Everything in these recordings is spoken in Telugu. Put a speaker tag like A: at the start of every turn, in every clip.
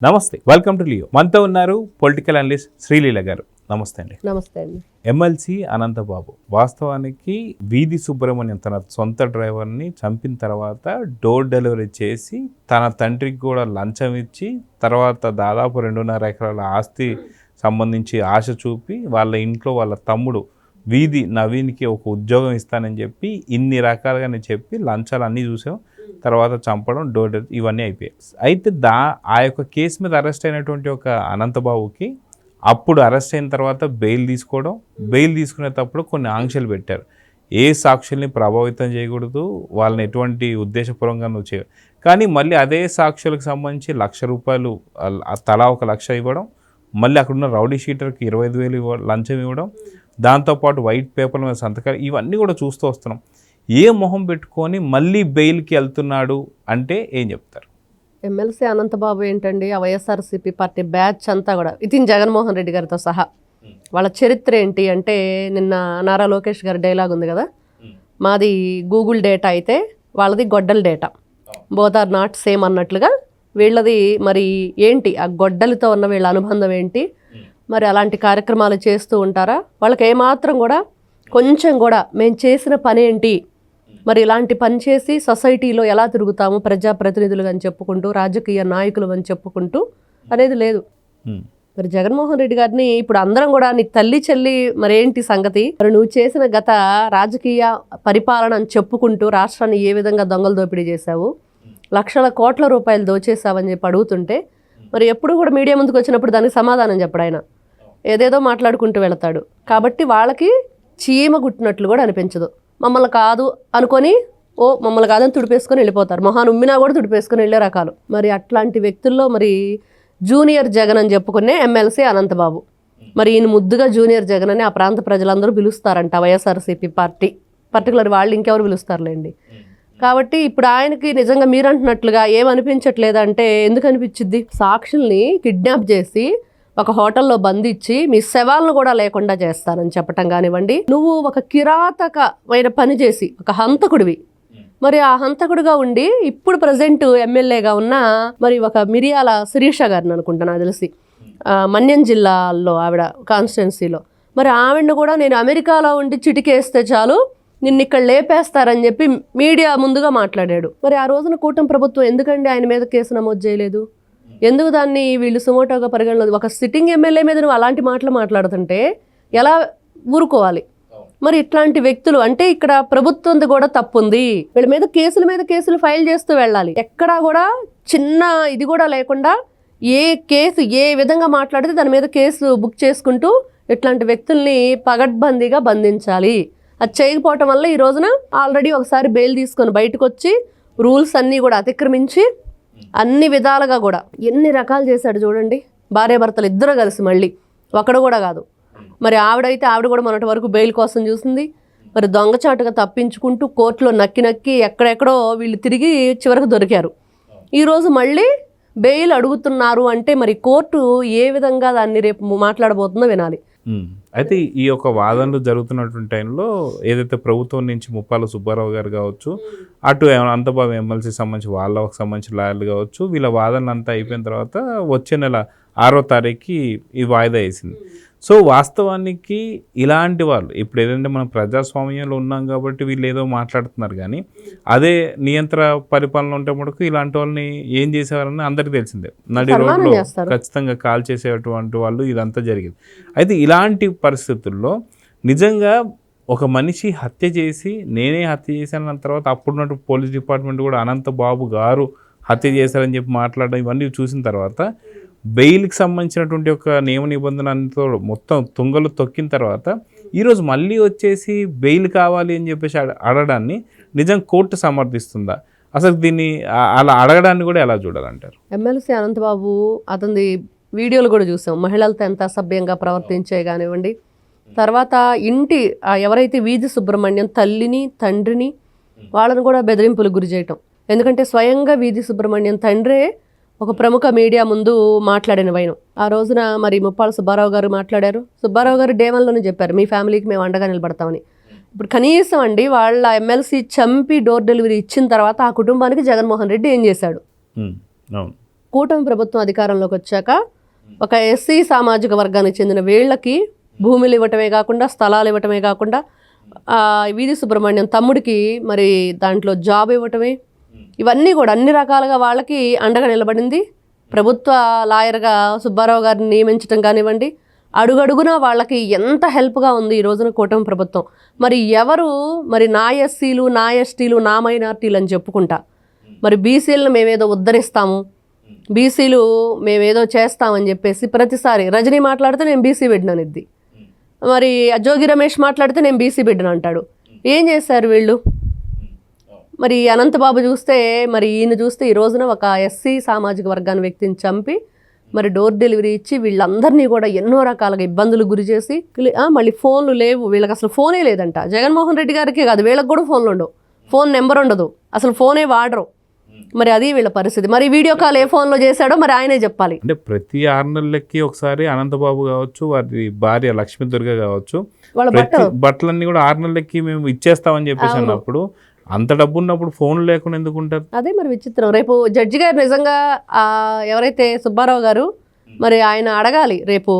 A: నమస్తే, వెల్కమ్ టు లియో. మనతో ఉన్నారు పొలిటికల్ అనలిస్ట్ శ్రీలీల గారు. నమస్తే అండి.
B: నమస్తే అండి.
A: ఎమ్మెల్సీ అనంతబాబు వాస్తవానికి వీధి సుబ్రహ్మణ్యం తన సొంత డ్రైవర్ని చంపిన తర్వాత డోర్ డెలివరీ చేసి తన తండ్రికి కూడా లంచం ఇచ్చి తర్వాత దాదాపు 2.5 ఎకరాల ఆస్తి సంబంధించి ఆశ చూపి వాళ్ళ ఇంట్లో వాళ్ళ తమ్ముడు వీధి నవీన్కి ఒక ఉద్యోగం ఇస్తానని చెప్పి ఇన్ని రకాలుగానే చెప్పి లంచాలు అన్నీ చూసాం. తర్వాత చంపడం, డోర్ ఇవన్నీ అయిపోయాయి. అయితే ఆ యొక్క కేసు మీద అరెస్ట్ అయినటువంటి ఒక అనంతబాబుకి అప్పుడు అరెస్ట్ అయిన తర్వాత బెయిల్ తీసుకోవడం, బెయిల్ తీసుకునేటప్పుడు కొన్ని ఆంక్షలు పెట్టారు. ఏ సాక్షుల్ని ప్రభావితం చేయకూడదు, వాళ్ళని ఎటువంటి ఉద్దేశపూర్వకంగా నువ్వు చేయ, కానీ మళ్ళీ అదే సాక్షులకు సంబంధించి ₹1,00,000 తలా 1,00,000 ఇవ్వడం, మళ్ళీ అక్కడున్న రౌడీ షీటర్కి 25,000 లంచం ఇవ్వడం, దాంతోపాటు వైట్ పేపర్ మీద సంతకాలు, ఇవన్నీ కూడా చూస్తూ వస్తున్నాం. ఏ మొహం పెట్టుకొని మళ్ళీ బెయిల్కి వెళ్తున్నాడు అంటే ఏం చెప్తారు?
B: ఎమ్మెల్సీ అనంతబాబు ఏంటండి, ఆ వైఎస్ఆర్సీపీ పార్టీ బ్యాచ్ అంతా కూడా వితిన్ జగన్మోహన్ రెడ్డి గారితో సహా వాళ్ళ చరిత్ర ఏంటి అంటే, నిన్న నారా లోకేష్ గారి డైలాగ్ ఉంది కదా, మాది గూగుల్ డేటా అయితే వాళ్ళది గొడ్డల data, both are not same అన్నట్లుగా వీళ్ళది మరి ఏంటి, ఆ గొడ్డలితో ఉన్న వీళ్ళ అనుబంధం ఏంటి, మరి అలాంటి కార్యక్రమాలు చేస్తూ ఉంటారా? వాళ్ళకి ఏమాత్రం కూడా కొంచెం కూడా మేము చేసిన పని ఏంటి, మరి ఇలాంటి పని చేసి సొసైటీలో ఎలా తిరుగుతాము ప్రజాప్రతినిధులు అని చెప్పుకుంటూ, రాజకీయ నాయకులు అని చెప్పుకుంటూ అనేది లేదు. మరి జగన్మోహన్ రెడ్డి గారిని ఇప్పుడు అందరం కూడా నీ తల్లి చెల్లి మరేంటి సంగతి, మరి నువ్వు చేసిన గత రాజకీయ పరిపాలన అని చెప్పుకుంటూ రాష్ట్రాన్ని ఏ విధంగా దొంగలు దోపిడీ చేశావు, లక్షల కోట్ల రూపాయలు దోచేసావని చెప్పి అడుగుతుంటే, మరి ఎప్పుడు కూడా మీడియా ముందుకు వచ్చినప్పుడు దానికి సమాధానం చెప్పడు ఆయన, ఏదేదో మాట్లాడుకుంటూ వెళతాడు. కాబట్టి వాళ్ళకి చీమ గుట్టినట్లు కూడా అనిపించదు. మమ్మల్ని కాదు అనుకొని మమ్మల్ని కాదని తుడిపేసుకొని వెళ్ళిపోతారు. మొహాన్ని ఉమ్మినా కూడా తుడిపేసుకొని వెళ్ళే రకాలు. మరి అట్లాంటి వ్యక్తుల్లో మరి జూనియర్ జగన్ అని చెప్పుకునే ఎమ్మెల్సీ అనంతబాబు, మరి ఈయన ముద్దుగా జూనియర్ జగన్ అని ఆ ప్రాంత ప్రజలందరూ పిలుస్తారంట వైఎస్ఆర్సీపీ పార్టీ, పర్టికులర్ వాళ్ళు ఇంకెవరు పిలుస్తారులేండి. కాబట్టి ఇప్పుడు ఆయనకి నిజంగా మీరు అంటున్నట్లుగా ఏమనిపించట్లేదంటే, ఎందుకు అనిపించిద్ది? సాక్షుల్ని కిడ్నాప్ చేసి ఒక హోటల్లో బంధించి మీ శవాలను కూడా లేకుండా చేస్తానని చెప్పటం కానివ్వండి, నువ్వు ఒక కిరాతకమైన పని చేసి ఒక హంతకుడివి, మరి ఆ హంతకుడిగా ఉండి ఇప్పుడు ప్రజెంట్ ఎమ్మెల్యేగా ఉన్న మరి ఒక మిరియాల శిరీష గారిని అనుకుంటా నాకు తెలిసి, మన్యం జిల్లాలో ఆవిడ కాన్స్టిట్యున్సీలో, మరి ఆవిడని కూడా నేను అమెరికాలో ఉండి చిటికేస్తే చాలు నిన్ను ఇక్కడ లేపేస్తారని చెప్పి మీడియా ముందుగా మాట్లాడాడు. మరి ఆ రోజున కూటమి ప్రభుత్వం ఎందుకండి ఆయన మీద కేసు నమోదు చేయలేదు? ఎందుకు దాన్ని వీళ్ళు సుమోటోగా పరిగణలో, ఒక సిట్టింగ్ ఎమ్మెల్యే మీద నువ్వు అలాంటి మాటలు మాట్లాడుతుంటే ఎలా ఊరుకోవాలి? మరి ఇట్లాంటి వ్యక్తులు అంటే ఇక్కడ ప్రభుత్వంది కూడా తప్పుంది, వీళ్ళ మీద కేసులు ఫైల్ చేస్తూ వెళ్ళాలి. ఎక్కడా కూడా చిన్న ఇది కూడా లేకుండా ఏ కేసు ఏ విధంగా మాట్లాడితే దాని మీద కేసు బుక్ చేసుకుంటూ ఇట్లాంటి వ్యక్తుల్ని పగడ్బందీగా బంధించాలి. అది చేయకపోవటం వల్ల ఈ రోజున ఆల్రెడీ ఒకసారి బెయిల్ తీసుకొని బయటకు వచ్చి రూల్స్ అన్నీ కూడా అతిక్రమించి అన్ని విధాలుగా కూడా ఎన్ని రకాలు చేశాడు చూడండి. భార్యాభర్తలు ఇద్దరు కలిసి, మళ్ళీ ఒకడు కూడా కాదు. మరి ఆవిడ కూడా మొన్నటి వరకు బెయిల్ కోసం చూసింది. మరి దొంగచాటుగా తప్పించుకుంటూ కోర్టులో నక్కి ఎక్కడెక్కడో వీళ్ళు తిరిగి చివరికి దొరికారు. ఈరోజు మళ్ళీ బెయిల్ అడుగుతున్నారు అంటే మరి కోర్టు ఏ విధంగా దాన్ని రేపు మాట్లాడబోతుందో వినాలి.
A: అయితే ఈ యొక్క వాదనలు జరుగుతున్నటువంటి టైంలో ఏదైతే ప్రభుత్వం నుంచి ముప్పాల సుబ్బారావు గారు కావచ్చు, అటు అనంతబాబు ఎమ్మెల్సీ సంబంధించి వాళ్ళకి సంబంధించిన లాయర్లు కావచ్చు, వీళ్ళ వాదనలు అంతా అయిపోయిన తర్వాత వచ్చే నెల 6వ తారీఖుకి ఈ వాయిదా వేసింది. సో వాస్తవానికి ఇలాంటి వాళ్ళు ఇప్పుడు ఏదంటే మనం ప్రజాస్వామ్యంలో ఉన్నాం కాబట్టి వీళ్ళు ఏదో మాట్లాడుతున్నారు, కానీ అదే నియంత్రణ పరిపాలన ఉంటే మటుకు ఇలాంటి వాళ్ళని ఏం చేసేవారని అందరికీ తెలిసిందే. నడి రోడ్లో ఖచ్చితంగా కాల్ చేసేటువంటి వాళ్ళు ఇదంతా జరిగింది. అయితే ఇలాంటి పరిస్థితుల్లో నిజంగా ఒక మనిషి హత్య చేసి నేనే హత్య చేశానన్న తర్వాత అప్పుడున్నట్టు పోలీస్ డిపార్ట్మెంట్ కూడా అనంతబాబు గారు హత్య చేశారని చెప్పి మాట్లాడడం ఇవన్నీ చూసిన తర్వాత బెయిల్కి సంబంధించినటువంటి ఒక నియమ నిబంధనతో మొత్తం తుంగలు తొక్కిన తర్వాత ఈరోజు మళ్ళీ వచ్చేసి బెయిల్ కావాలి అని చెప్పేసి అడగడాన్ని నిజం కోర్టు సమర్థిస్తుందా? అసలు దీన్ని అలా అడగడాన్ని కూడా ఎలా చూడాలంటారు?
B: ఎమ్మెల్సీ అనంతబాబు అతని వీడియోలు కూడా చూసాం, మహిళలతో ఎంత అసభ్యంగా ప్రవర్తించే కానివ్వండి, తర్వాత ఇంటి ఎవరైతే వీధి సుబ్రహ్మణ్యం తల్లిని తండ్రిని వాళ్ళని కూడా బెదిరింపులకు గురి చేయటం. ఎందుకంటే స్వయంగా వీధి సుబ్రహ్మణ్యం తండ్రే ఒక ప్రముఖ మీడియా ముందు మాట్లాడిన వైనం. ఆ రోజున మరి ముప్పాల సుబ్బారావు గారు మాట్లాడారు. సుబ్బారావు గారు డేవన్లోనే చెప్పారు, మీ ఫ్యామిలీకి మేము అండగా నిలబడతామని. ఇప్పుడు కనీసం అండి వాళ్ళ ఎమ్మెల్సీ చంపి డోర్ డెలివరీ ఇచ్చిన తర్వాత ఆ కుటుంబానికి జగన్మోహన్ రెడ్డి ఏం చేశాడు? కూటమి ప్రభుత్వం అధికారంలోకి వచ్చాక ఒక ఎస్సీ సామాజిక వర్గానికి చెందిన వీళ్ళకి భూములు ఇవ్వటమే కాకుండా స్థలాలు ఇవ్వటమే కాకుండా వీధి సుబ్రహ్మణ్యం తమ్ముడికి మరి దాంట్లో జాబ్ ఇవ్వటమే, ఇవన్నీ కూడా అన్ని రకాలుగా వాళ్ళకి అండగా నిలబడింది. ప్రభుత్వ లాయర్గా సుబ్బారావు గారిని నియమించడం కానివ్వండి, అడుగడుగునా వాళ్ళకి ఎంత హెల్ప్గా ఉంది ఈ రోజున కూటమి ప్రభుత్వం. మరి ఎవరు మరి నా ఎస్సీలు, నా ఎస్టీలు, నా మైనార్టీలు అని చెప్పుకుంటా మరి బీసీలను మేమేదో ఉద్ధరిస్తాము, బీసీలు మేమేదో చేస్తామని చెప్పేసి ప్రతిసారి రజనీ మాట్లాడితే నేను బీసీ బిడ్డననిద్ది, మరి జోగి రమేష్ మాట్లాడితే నేను బీసీ బిడ్డను అంటాడు. ఏం చేశారు వీళ్ళు? మరి అనంతబాబు చూస్తే, మరి ఈయన చూస్తే ఈ రోజున ఒక ఎస్సీ సామాజిక వర్గాన్ని వ్యక్తిని చంపి మరి డోర్ డెలివరీ ఇచ్చి వీళ్ళందరినీ కూడా ఎన్నో రకాలుగా ఇబ్బందులకు గురి చేసి మళ్ళీ ఫోన్లు లేవు, వీళ్ళకి అసలు ఫోనే లేదంట. జగన్మోహన్ రెడ్డి గారికే కాదు, వీళ్ళకి కూడా ఫోన్లు ఉండవు, ఫోన్ నెంబర్ ఉండదు, అసలు ఫోనే వాడరు. మరి అది వీళ్ళ పరిస్థితి. మరి వీడియో కాల్ ఏ ఫోన్లో చేశాడో మరి ఆయనే చెప్పాలి.
A: అంటే ప్రతి 6 నెలలకి ఒకసారి అనంతబాబు కావచ్చు, వారి భార్య లక్ష్మీ దుర్గ కావచ్చు,
B: వాళ్ళ
A: బట్టలన్నీ కూడా 6 నెలలకి మేము ఇచ్చేస్తామని చెప్పేసి అన్నప్పుడు అంత డబ్బు ఉన్నప్పుడు ఫోన్లు లేకుండా ఎందుకు ఉంటారు?
B: అదే మరి విచిత్రం. రేపు జడ్జి గారు నిజంగా ఎవరైతే సుబ్బారావు గారు మరి ఆయన అడగాలి రేపు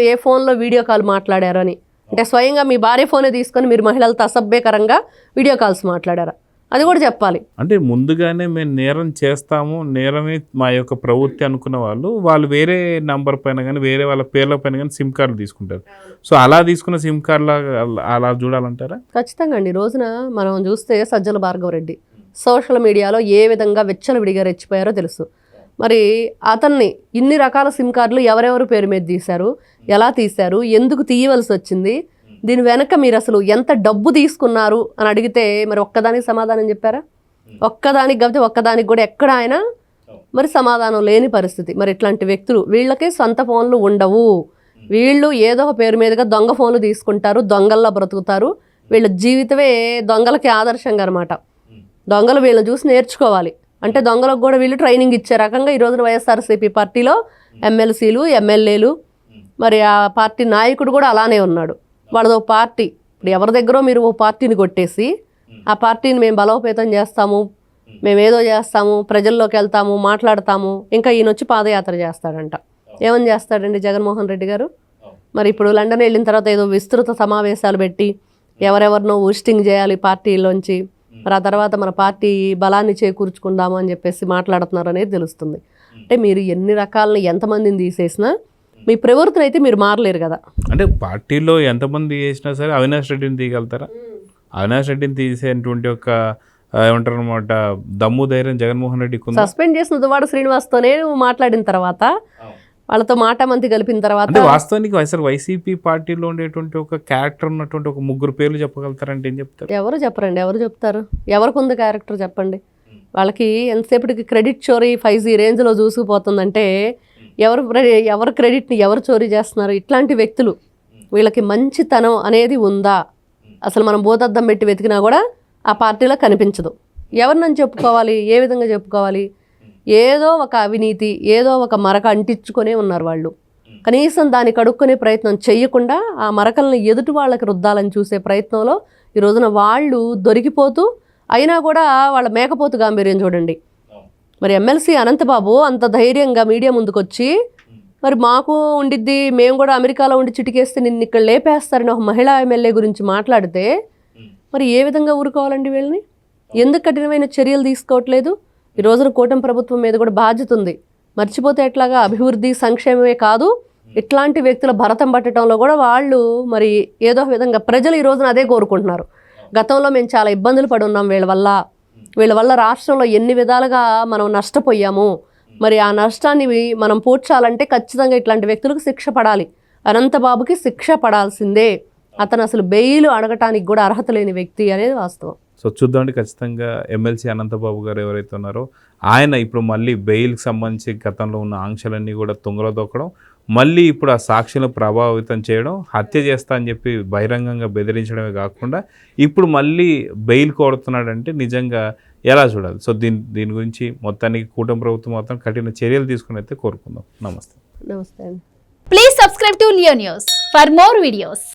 B: ఏ ఫోన్లో వీడియో కాల్ మాట్లాడారు అని. అంటే స్వయంగా మీ భార్య ఫోనే తీసుకొని మీరు మహిళలతో అసభ్యకరంగా వీడియో కాల్స్ మాట్లాడారా అది కూడా చెప్పాలి.
A: అంటే ముందుగానే మేము నేరం చేస్తాము, నేరమే మా యొక్క ప్రవృత్తి అనుకున్న వాళ్ళు వేరే నంబర్ పైన కానీ వేరే వాళ్ళ పేర్ల పైన కానీ సిమ్ కార్డు తీసుకుంటారు. సో అలా తీసుకున్న సిమ్ కార్డులా అలా చూడాలంటారా?
B: ఖచ్చితంగా అండి. రోజున మనం చూస్తే సజ్జల భార్గవరెడ్డి సోషల్ మీడియాలో ఏ విధంగా విచ్చలవిడిగా రెచ్చిపోయారో తెలుసు. మరి అతన్ని ఇన్ని రకాల సిమ్ కార్డులు ఎవరెవరు పేరు మీద తీశారు, ఎలా తీశారు, ఎందుకు తీయవలసి వచ్చింది, దీని వెనక మీరు అసలు ఎంత డబ్బు తీసుకున్నారు అని అడిగితే మరి ఒక్కదానికి సమాధానం చెప్పారా? ఒక్కదానికి కాబట్టి ఒక్కదానికి కూడా ఎక్కడ ఆయన మరి సమాధానం లేని పరిస్థితి. మరి ఇట్లాంటి వ్యక్తులు, వీళ్ళకే సొంత ఫోన్లు ఉండవు, వీళ్ళు ఏదో ఒక పేరు మీదుగా దొంగ ఫోన్లు తీసుకుంటారు, దొంగల్లా బ్రతుకుతారు. వీళ్ళ జీవితమే దొంగలకి ఆదర్శంగా అనమాట. దొంగలు వీళ్ళని చూసి నేర్చుకోవాలి. అంటే దొంగలకు కూడా వీళ్ళు ట్రైనింగ్ ఇచ్చే రకంగా ఈ రోజున వైఎస్ఆర్సీపీ పార్టీలో ఎమ్మెల్సీలు, ఎమ్మెల్యేలు, మరి ఆ పార్టీ నాయకుడు కూడా అలానే ఉన్నాడు. వాళ్ళదో పార్టీ. ఇప్పుడు ఎవరి దగ్గర మీరు ఓ పార్టీని కొట్టేసి ఆ పార్టీని మేము బలోపేతం చేస్తాము, మేమేదో చేస్తాము, ప్రజల్లోకి వెళ్తాము, మాట్లాడతాము, ఇంకా ఈయన వచ్చి పాదయాత్ర చేస్తాడంట. ఏమని చేస్తాడండి జగన్మోహన్ రెడ్డి గారు? మరి ఇప్పుడు లండన్ వెళ్ళిన తర్వాత ఏదో విస్తృత సమావేశాలు పెట్టి ఎవరెవరినో ఊస్టింగ్ చేయాలి పార్టీలోంచి, మరి ఆ తర్వాత మన పార్టీ బలాన్ని చేకూర్చుకుందాము అని చెప్పేసి మాట్లాడుతున్నారు అనేది తెలుస్తుంది. అంటే మీరు ఎన్ని రకాలని ఎంతమందిని తీసేసినా మీ ప్రవర్తన అయితే మీరు మారలేరు కదా.
A: అంటే పార్టీలో ఎంతమంది చేసినా సరే అవినాష్ రెడ్డిని తీయగలుగుతారా? అవినాష్ రెడ్డిని తీసేటువంటి ఒక ఏమంటారు అనమాట దమ్ము ధైర్యం జగన్మోహన్ రెడ్డికి
B: సస్పెండ్ చేసిన దువ్వాడ శ్రీనివాస్తోనే మాట్లాడిన తర్వాత, వాళ్ళతో మాటామంతి కలిపిన తర్వాత,
A: వాస్తవానికి అసలు వైసీపీ పార్టీలో ఉండేటువంటి ఒక క్యారెక్టర్ ఉన్నటువంటి ఒక 3 పేర్లు చెప్పగలుగుతారంటే ఏం చెప్తారు?
B: ఎవరు చెప్పరండి. ఎవరు చెప్తారు? ఎవరికి ఉంది క్యారెక్టర్ చెప్పండి. వాళ్ళకి ఎంతసేపటికి క్రెడిట్ చోరీ 5G రేంజ్లో చూసుకుపోతుందంటే ఎవరు క్రెడిట్ని ఎవరు చోరీ చేస్తున్నారు? ఇట్లాంటి వ్యక్తులు, వీళ్ళకి మంచితనం అనేది ఉందా? అసలు మనం భూతద్దం పెట్టి వెతికినా కూడా ఆ పార్టీలో కనిపించదు. ఎవరినని చెప్పుకోవాలి? ఏ విధంగా చెప్పుకోవాలి? ఏదో ఒక అవినీతి, ఏదో ఒక మరక అంటించుకొనే ఉన్నారు వాళ్ళు. కనీసం దాన్ని కడుక్కునే ప్రయత్నం చేయకుండా ఆ మరకల్ని ఎదుటి వాళ్ళకి రుద్దాలని చూసే ప్రయత్నంలో ఈ రోజున వాళ్ళు దొరికిపోతూ, అయినా కూడా వాళ్ళ మేకపోతు గాంభీర్యం చూడండి. మరి ఎమ్మెల్సీ అనంతబాబు అంత ధైర్యంగా మీడియా ముందుకు వచ్చి మరి మాకు ఉండిద్ది, మేము కూడా అమెరికాలో ఉండి చిటికేస్తే నిన్ను ఇక్కడ లేపేస్తారని ఒక మహిళా ఎమ్మెల్యే గురించి మాట్లాడితే మరి ఏ విధంగా ఊరుకోవాలండి? వీళ్ళని ఎందుకు కఠినమైన చర్యలు తీసుకోవట్లేదు? ఈ రోజున కూటమి ప్రభుత్వం మీద కూడా బాధ్యత ఉంది. మర్చిపోతే ఎట్లాగా? అభివృద్ధి సంక్షేమమే కాదు, ఇట్లాంటి వ్యక్తుల భరతం పట్టడంలో కూడా వాళ్ళు మరి ఏదో విధంగా ప్రజలు ఈ రోజున అదే కోరుకుంటున్నారు. గతంలో మేము చాలా ఇబ్బందులు పడి ఉన్నాం వీళ్ళ వల్ల రాష్ట్రంలో ఎన్ని విధాలుగా మనం నష్టపోయాము, మరి ఆ నష్టాన్ని మనం పూడ్చాలంటే ఖచ్చితంగా ఇట్లాంటి వ్యక్తులకు శిక్ష పడాలి. అనంతబాబుకి శిక్ష పడాల్సిందే. అతను అసలు బెయిల్ అడగటానికి కూడా అర్హత లేని వ్యక్తి అనేది వాస్తవం.
A: సో చూద్దామండి, ఖచ్చితంగా ఎమ్మెల్సీ అనంతబాబు గారు ఎవరైతే ఉన్నారో ఆయన ఇప్పుడు మళ్ళీ బెయిల్కి సంబంధించి గతంలో ఉన్న ఆంక్షలన్నీ కూడా తుంగలో దొక్కడం, మళ్ళీ ఇప్పుడు ఆ సాక్షులను ప్రభావితం చేయడం, హత్య చేస్తా అని చెప్పి బహిరంగంగా బెదిరించడమే కాకుండా ఇప్పుడు మళ్ళీ బెయిల్ కోరుతున్నాడంటే నిజంగా ఎలా చూడాలి? సో దీని గురించి మొత్తానికి కూటమి ప్రభుత్వం మొత్తం కఠిన చర్యలు తీసుకుని అయితే కోరుకుందాం. నమస్తే.
B: నమస్తే అండి.
C: Please subscribe to Leo news for more videos.